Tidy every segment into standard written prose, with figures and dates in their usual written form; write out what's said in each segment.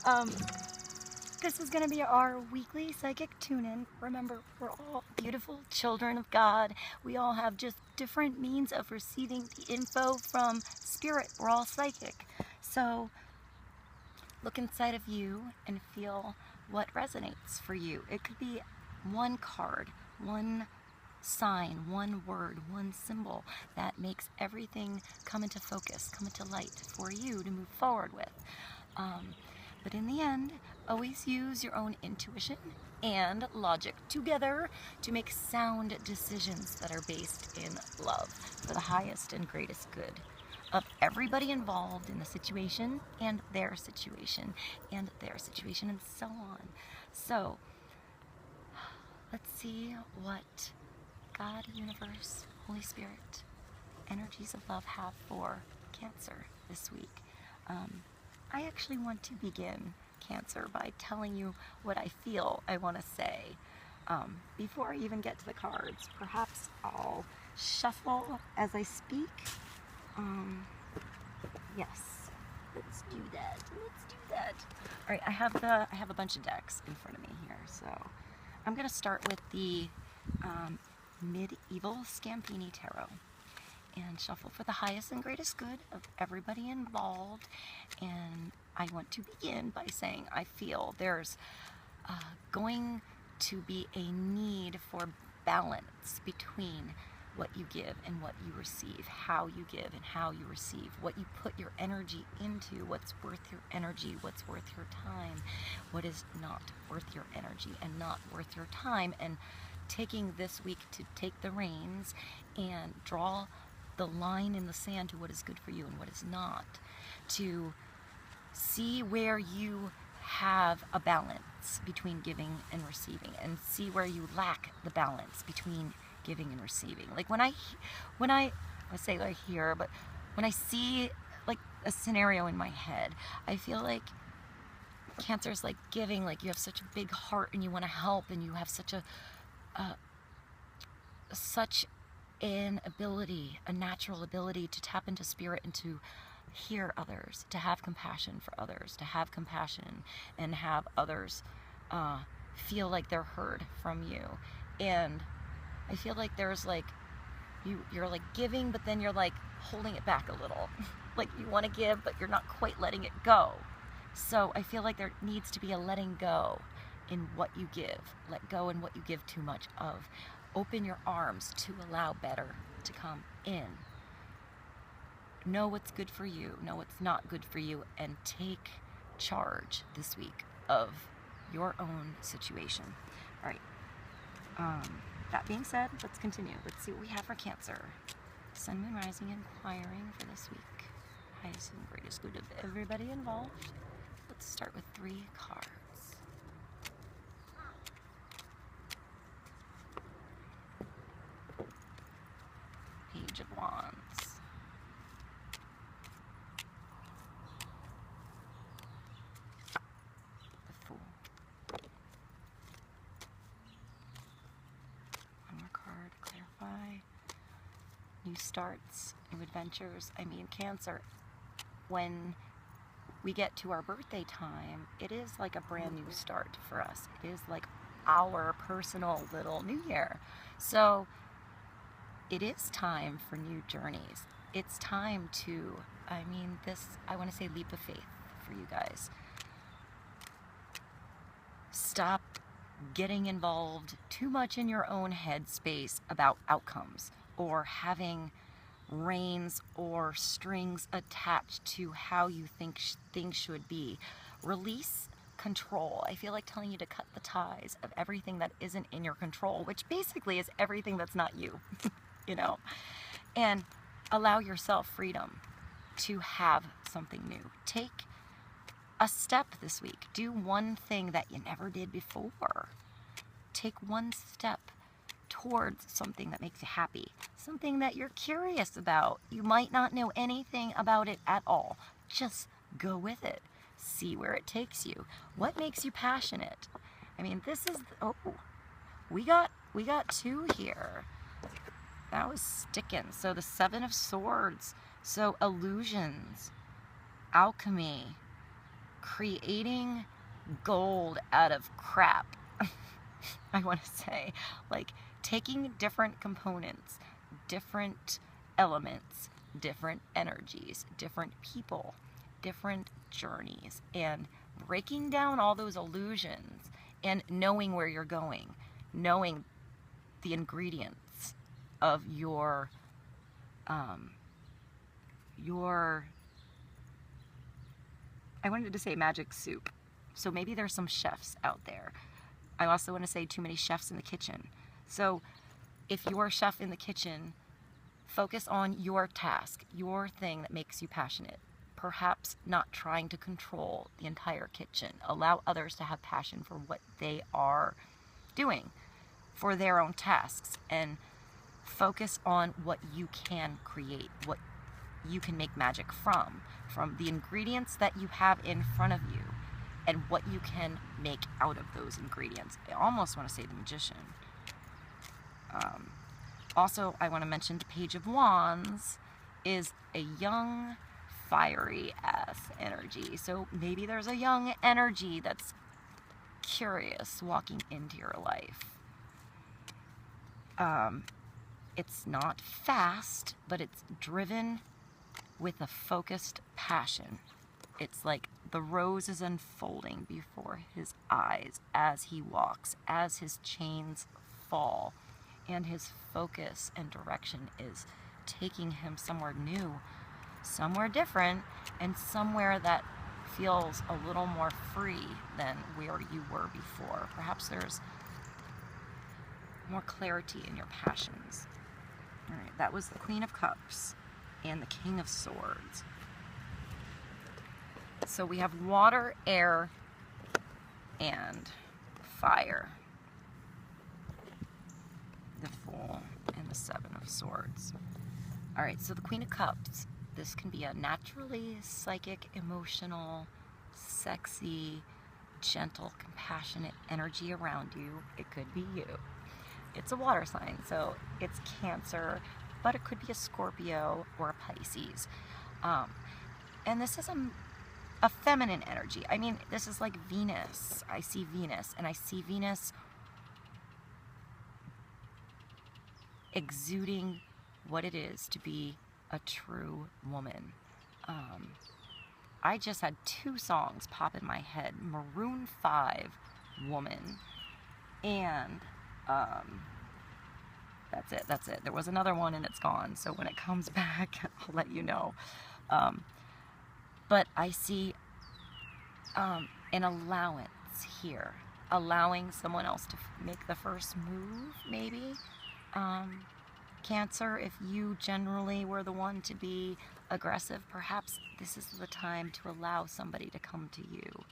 Um, this is going to be our weekly psychic tune-in. Remember, we're all beautiful children of God. We all have just different means of receiving the info from spirit. We're all psychic. So look inside of you and feel what resonates for you. It could be one card, one sign, one word, one symbol that makes everything come into focus, come into light for you to move forward with. But in the end, always use your own intuition and logic together to make sound decisions that are based in love for the highest and greatest good of everybody involved in the situation and their situation and their situation and so on. So let's see what God, universe, Holy Spirit, energies of love have for Cancer this week. I actually want to begin, Cancer, by telling you what I feel I want to say. Before I even get to the cards, perhaps I'll shuffle as I speak. Yes, let's do that. Let's do that. All right, I have a bunch of decks in front of me here, so I'm going to start with the Medieval Scampini Tarot and shuffle for the highest and greatest good of everybody involved. And I want to begin by saying I feel there's going to be a need for balance between what you give and what you receive, how you give and how you receive, what you put your energy into, what's worth your energy, what's worth your time, what is not worth your energy and not worth your time, and taking this week to take the reins and draw the line in the sand to what is good for you and what is not, to see where you have a balance between giving and receiving, and see where you lack the balance between giving and receiving. Like when I say I hear, but when I see like a scenario in my head, I feel like Cancer's like giving, like you have such a big heart and you want to help, and you have such an ability, a natural ability to tap into spirit and to hear others, to have compassion for others, to have compassion and have others feel like they're heard from you. And I feel like there's like, you're like giving, but then you're like holding it back a little. Like you want to give, but you're not quite letting it go. So I feel like there needs to be a letting go in what you give. Let go in what you give too much of. Open your arms to allow better to come in. Know what's good for you, know what's not good for you, and take charge this week of your own situation. All right. That being said, let's continue. Let's see what we have for Cancer. Sun, Moon, Rising, inquiring for this week. Highest and greatest good of everybody involved. Let's start with 3 cards. Page of Wands. The Fool. One more card, clarify. New starts, new adventures. I mean, Cancer, when we get to our birthday time, it is like a brand new start for us. It is like our personal little new year. So it is time for new journeys. It's time to, I want to say leap of faith for you guys. Stop getting involved too much in your own head space about outcomes, or having reins or strings attached to how you think things should be. Release control. I feel like telling you to cut the ties of everything that isn't in your control, which basically is everything that's not you, you know, and allow yourself freedom to have something new. Take a step this week. Do one thing that you never did before. Take one step towards something that makes you happy, something that you're curious about. You might not know anything about it at all. Just go with it. See where it takes you. What makes you passionate? I mean, this is, oh, we got 2 here. That was sticking. So the 7 of Swords. So illusions, alchemy, creating gold out of crap. I want to say, like, taking different components, different elements, different energies, different people, different journeys, and breaking down all those illusions and knowing where you're going, knowing the ingredients of your I wanted to say magic soup. So maybe there's some chefs out there. I also want to say too many chefs in the kitchen. So if you're a chef in the kitchen, focus on your task, your thing that makes you passionate. Perhaps not trying to control the entire kitchen. Allow others to have passion for what they are doing, for their own tasks, and focus on what you can create, what you can make magic from the ingredients that you have in front of you, and what you can make out of those ingredients. I almost want to say the magician. Also, I want to mention the Page of Wands is a young, fiery-ass energy. So maybe there's a young energy that's curious walking into your life. It's not fast, but it's driven with a focused passion. It's like the rose is unfolding before his eyes as he walks, as his chains fall, and his focus and direction is taking him somewhere new, somewhere different, and somewhere that feels a little more free than where you were before. Perhaps there's more clarity in your passions. All right, that was the Queen of Cups and the King of Swords. So we have water, air, and fire. The Fool and the Seven of Swords. All right, so the Queen of Cups. This can be a naturally psychic, emotional, sexy, gentle, compassionate energy around you. It could be you. It's a water sign, so it's Cancer, but it could be a Scorpio or a Pisces. And this is a feminine energy. I mean, this is like Venus. I see Venus, and I see Venus exuding what it is to be a true woman. I just had 2 songs pop in my head. Maroon 5, Woman, and that's it. There was another one and it's gone, so when it comes back, I'll let you know. But I see an allowance here, allowing someone else to make the first move, maybe. Cancer, if you generally were the one to be aggressive, perhaps this is the time to allow somebody to come to you.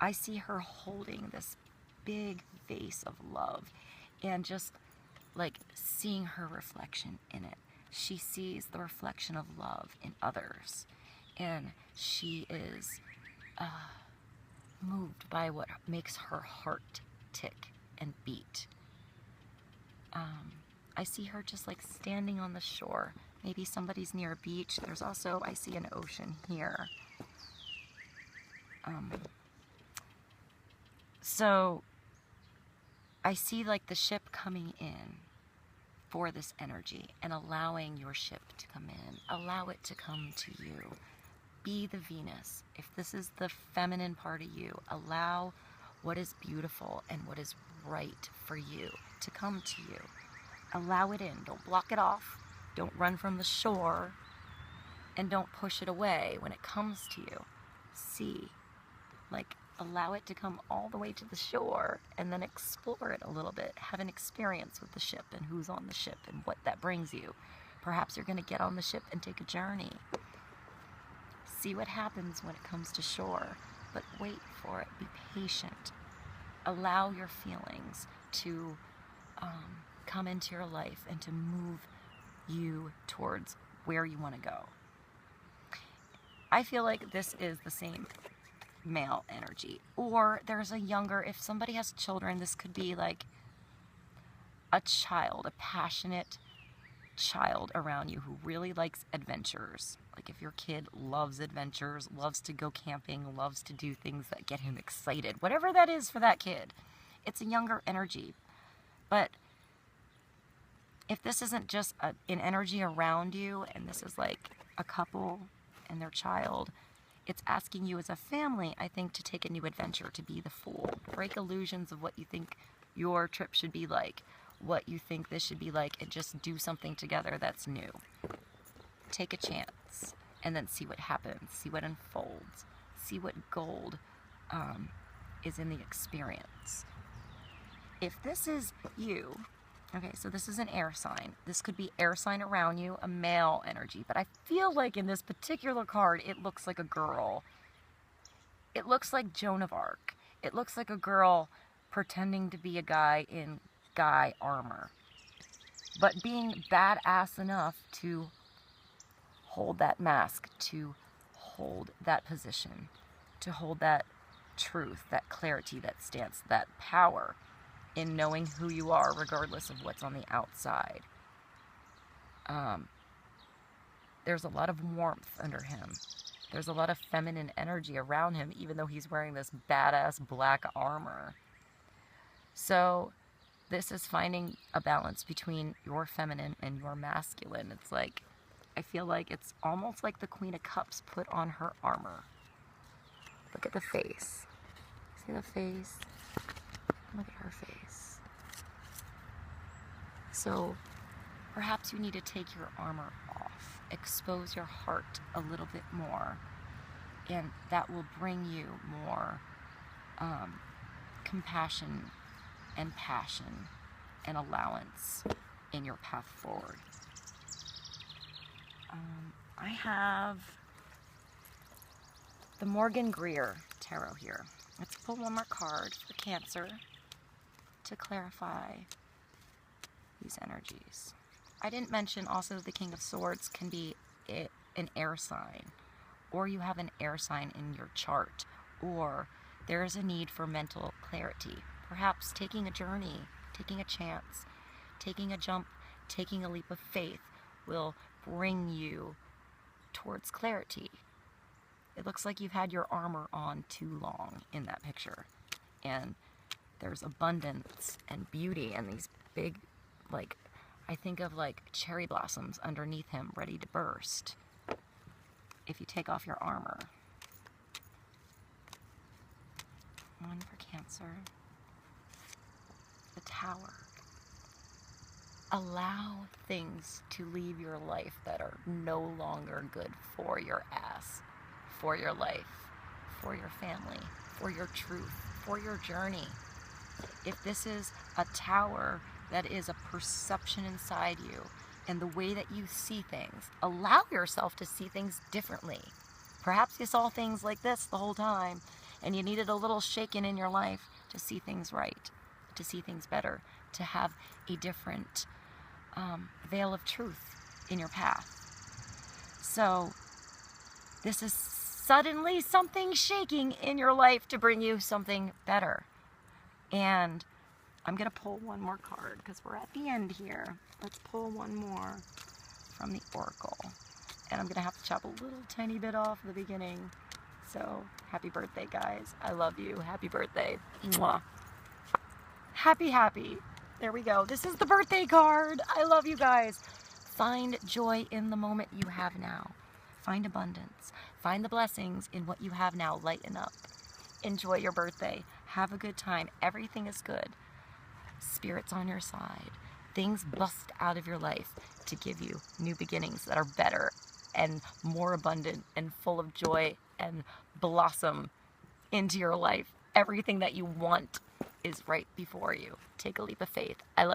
I see her holding this big vase of love and just like seeing her reflection in it. She sees the reflection of love in others, and she is moved by what makes her heart tick and beat. I see her just like standing on the shore. Maybe somebody's near a beach. There's also, I see an ocean here. So I see like the ship coming in for this energy and allowing your ship to come in. Allow it to come to you. Be the Venus. If this is the feminine part of you, allow what is beautiful and what is right for you to come to you. Allow it in. Don't block it off. Don't run from the shore. And don't push it away when it comes to you. See, like, allow it to come all the way to the shore and then explore it a little bit. Have an experience with the ship and who's on the ship and what that brings you. Perhaps you're going to get on the ship and take a journey. See what happens when it comes to shore, but wait for it. Be patient. Allow your feelings to come into your life and to move you towards where you want to go. I feel like this is the same male energy, or there's a younger, if somebody has children, this could be like a child, a passionate child around you who really likes adventures, Like if your kid loves adventures, loves to go camping, loves to do things that get him excited, whatever that is for that kid, it's a younger energy. But if this isn't just an energy around you, and this is like a couple and their child, it's asking you as a family, I think, to take a new adventure, to be the fool. Break illusions of what you think your trip should be like, what you think this should be like, and just do something together that's new. Take a chance, and then see what happens, see what unfolds, see what gold is in the experience. If this is you, okay, so this is an air sign. This could be air sign around you, a male energy, but I feel like in this particular card, it looks like a girl. It looks like Joan of Arc. It looks like a girl pretending to be a guy in guy armor, but being badass enough to hold that mask, to hold that position, to hold that truth, that clarity, that stance, that power in knowing who you are regardless of what's on the outside. There's a lot of warmth under him. There's a lot of feminine energy around him, even though he's wearing this badass black armor. So this is finding a balance between your feminine and your masculine. It's like, I feel like it's almost like the Queen of Cups put on her armor. Look at the face. See the face? Look at her face. So perhaps you need to take your armor off, expose your heart a little bit more, and that will bring you more compassion and passion and allowance in your path forward. I have the Morgan Greer Tarot here. Let's pull one more card for Cancer to clarify these energies. I didn't mention also the King of Swords can be an air sign, or you have an air sign in your chart, or there is a need for mental clarity. Perhaps taking a journey, taking a chance, taking a jump, taking a leap of faith will bring you towards clarity. It looks like you've had your armor on too long in that picture. And there's abundance and beauty and these big, like, I think of like cherry blossoms underneath him ready to burst if you take off your armor. One for Cancer. The Tower. Allow things to leave your life that are no longer good for your ass, for your life, for your family, for your truth, for your journey. If this is a tower that is a perception inside you and the way that you see things, allow yourself to see things differently. Perhaps you saw things like this the whole time and you needed a little shaking in your life to see things right, to see things better, to have a different veil of truth in your path. So this is suddenly something shaking in your life to bring you something better. And I'm going to pull one more card because we're at the end here. Let's pull one more from the Oracle. And I'm going to have to chop a little tiny bit off at the beginning. So happy birthday, guys. I love you. Happy birthday. Mwah. Happy, happy. There we go. This is the birthday card. I love you guys. Find joy in the moment you have now. Find abundance. Find the blessings in what you have now. Lighten up. Enjoy your birthday. Have a good time. Everything is good. Spirit's on your side. Things bust out of your life to give you new beginnings that are better and more abundant and full of joy and blossom into your life. Everything that you want is right before you. Take a leap of faith. I love